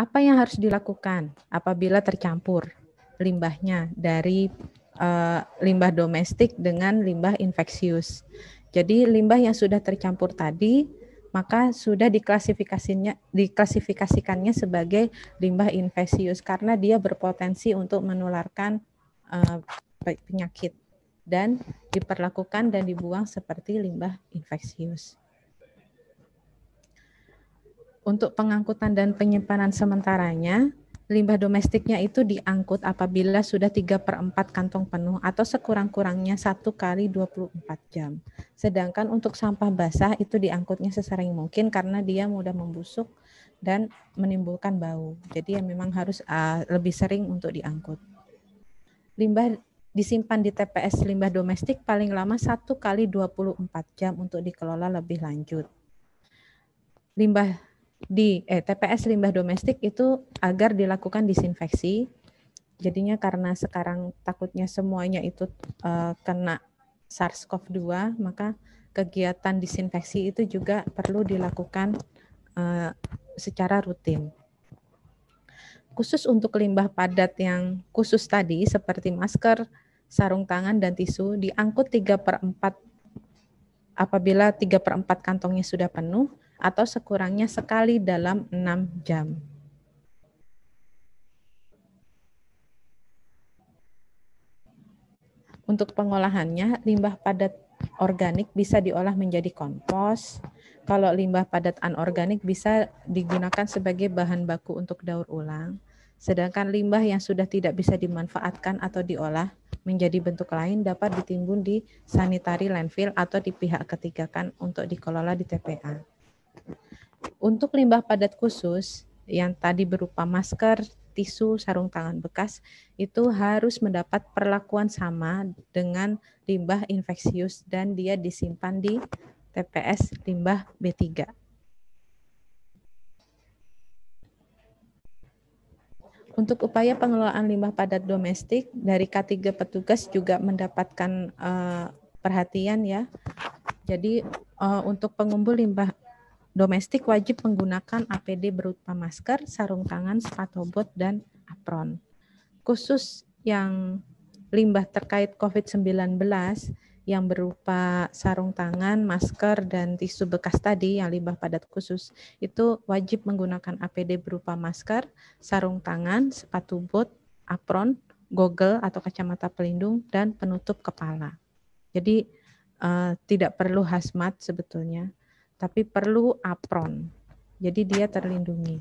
Apa yang harus dilakukan apabila tercampur limbahnya dari limbah domestik dengan limbah infeksius? Jadi limbah yang sudah tercampur tadi maka sudah diklasifikasikannya sebagai limbah infeksius karena dia berpotensi untuk menularkan penyakit dan diperlakukan dan dibuang seperti limbah infeksius. Untuk pengangkutan dan penyimpanan sementaranya, limbah domestiknya itu diangkut apabila sudah 3/4 kantong penuh atau sekurang-kurangnya 1 kali 24 jam. Sedangkan untuk sampah basah itu diangkutnya sesering mungkin karena dia mudah membusuk dan menimbulkan bau. Jadi ya memang harus lebih sering untuk diangkut. Limbah disimpan di TPS limbah domestik paling lama 1 kali 24 jam untuk dikelola lebih lanjut. Limbah di TPS limbah domestik itu agar dilakukan disinfeksi. Jadinya karena sekarang takutnya semuanya itu kena SARS-CoV-2, maka kegiatan disinfeksi itu juga perlu dilakukan secara rutin. Khusus untuk limbah padat yang khusus tadi seperti masker, sarung tangan, dan tisu diangkut 3/4 apabila 3/4 kantongnya sudah penuh atau sekurangnya sekali dalam 6 jam. Untuk pengolahannya, limbah padat organik bisa diolah menjadi kompos. Kalau limbah padat anorganik bisa digunakan sebagai bahan baku untuk daur ulang. Sedangkan limbah yang sudah tidak bisa dimanfaatkan atau diolah menjadi bentuk lain dapat ditimbun di sanitary landfill atau di pihak ketiga kan untuk dikelola di TPA. Untuk limbah padat khusus yang tadi berupa masker, tisu, sarung tangan bekas itu harus mendapat perlakuan sama dengan limbah infeksius dan dia disimpan di TPS limbah B3. Untuk upaya pengelolaan limbah padat domestik dari K3 petugas juga mendapatkan perhatian ya. Jadi untuk pengumpul limbah domestik wajib menggunakan APD berupa masker, sarung tangan, sepatu bot, dan apron. Khusus yang limbah terkait COVID-19 yang berupa sarung tangan, masker, dan tisu bekas tadi yang limbah padat khusus, itu wajib menggunakan APD berupa masker, sarung tangan, sepatu bot, apron, goggle atau kacamata pelindung, dan penutup kepala. Jadi tidak perlu hazmat sebetulnya, tapi perlu apron. Jadi dia terlindungi.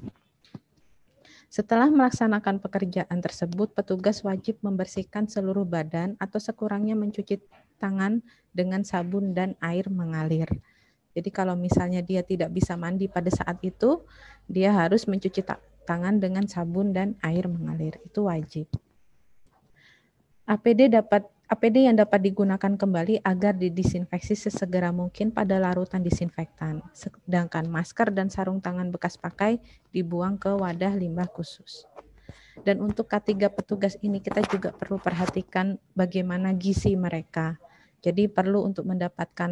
Setelah melaksanakan pekerjaan tersebut, petugas wajib membersihkan seluruh badan atau sekurangnya mencuci tangan dengan sabun dan air mengalir. Jadi kalau misalnya dia tidak bisa mandi pada saat itu, dia harus mencuci tangan dengan sabun dan air mengalir. Itu wajib. APD yang dapat digunakan kembali agar didisinfeksi sesegera mungkin pada larutan disinfektan. Sedangkan masker dan sarung tangan bekas pakai dibuang ke wadah limbah khusus. Dan untuk K3 petugas ini kita juga perlu perhatikan bagaimana gizi mereka. Jadi perlu untuk mendapatkan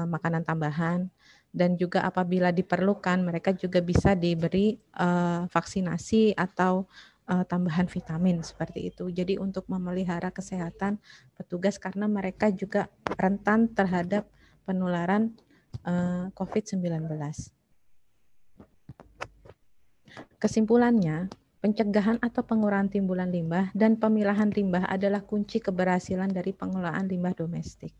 makanan tambahan dan juga apabila diperlukan mereka juga bisa diberi vaksinasi atau tambahan vitamin seperti itu. Jadi untuk memelihara kesehatan petugas karena mereka juga rentan terhadap penularan COVID-19. Kesimpulannya, pencegahan atau pengurangan timbulan limbah dan pemilahan limbah adalah kunci keberhasilan dari pengelolaan limbah domestik.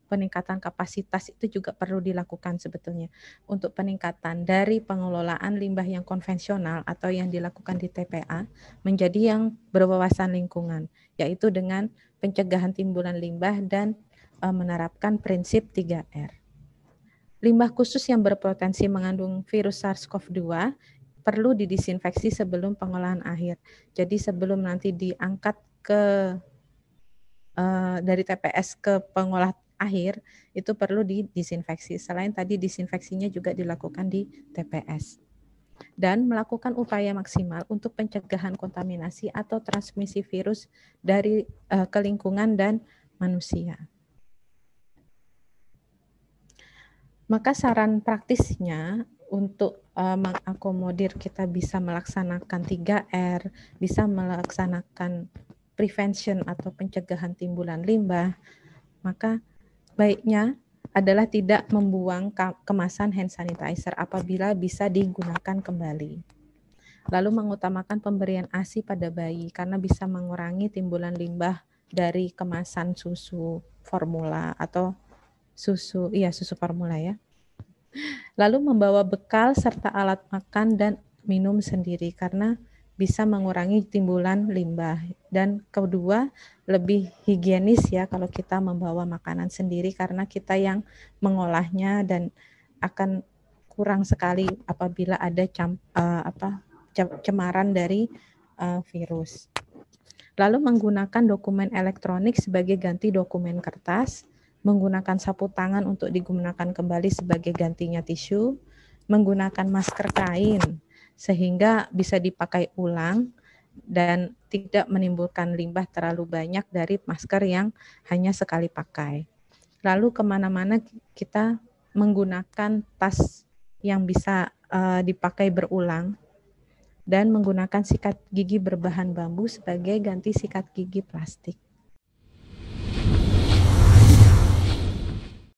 Peningkatan kapasitas itu juga perlu dilakukan sebetulnya untuk peningkatan dari pengelolaan limbah yang konvensional atau yang dilakukan di TPA menjadi yang berwawasan lingkungan, yaitu dengan pencegahan timbulan limbah dan menerapkan prinsip 3R. Limbah khusus yang berpotensi mengandung virus SARS-CoV-2 perlu didisinfeksi sebelum pengolahan akhir. Jadi sebelum nanti diangkat ke dari TPS ke pengolah akhir itu perlu didisinfeksi. Selain tadi disinfeksinya juga dilakukan di TPS. Dan melakukan upaya maksimal untuk pencegahan kontaminasi atau transmisi virus dari ke lingkungan dan manusia. Maka saran praktisnya untuk mengakomodir kita bisa melaksanakan 3R, bisa melaksanakan prevention atau pencegahan timbulan limbah, maka baiknya adalah tidak membuang kemasan hand sanitizer apabila bisa digunakan kembali. Lalu mengutamakan pemberian ASI pada bayi karena bisa mengurangi timbulan limbah dari kemasan susu formula atau susu formula ya. Lalu membawa bekal serta alat makan dan minum sendiri karena bisa mengurangi timbulan limbah. Dan kedua, lebih higienis ya kalau kita membawa makanan sendiri karena kita yang mengolahnya dan akan kurang sekali apabila ada cemaran dari virus. Lalu menggunakan dokumen elektronik sebagai ganti dokumen kertas, menggunakan sapu tangan untuk digunakan kembali sebagai gantinya tisu, menggunakan masker kain sehingga bisa dipakai ulang dan tidak menimbulkan limbah terlalu banyak dari masker yang hanya sekali pakai. Lalu kemana-mana kita menggunakan tas yang bisa dipakai berulang dan menggunakan sikat gigi berbahan bambu sebagai ganti sikat gigi plastik.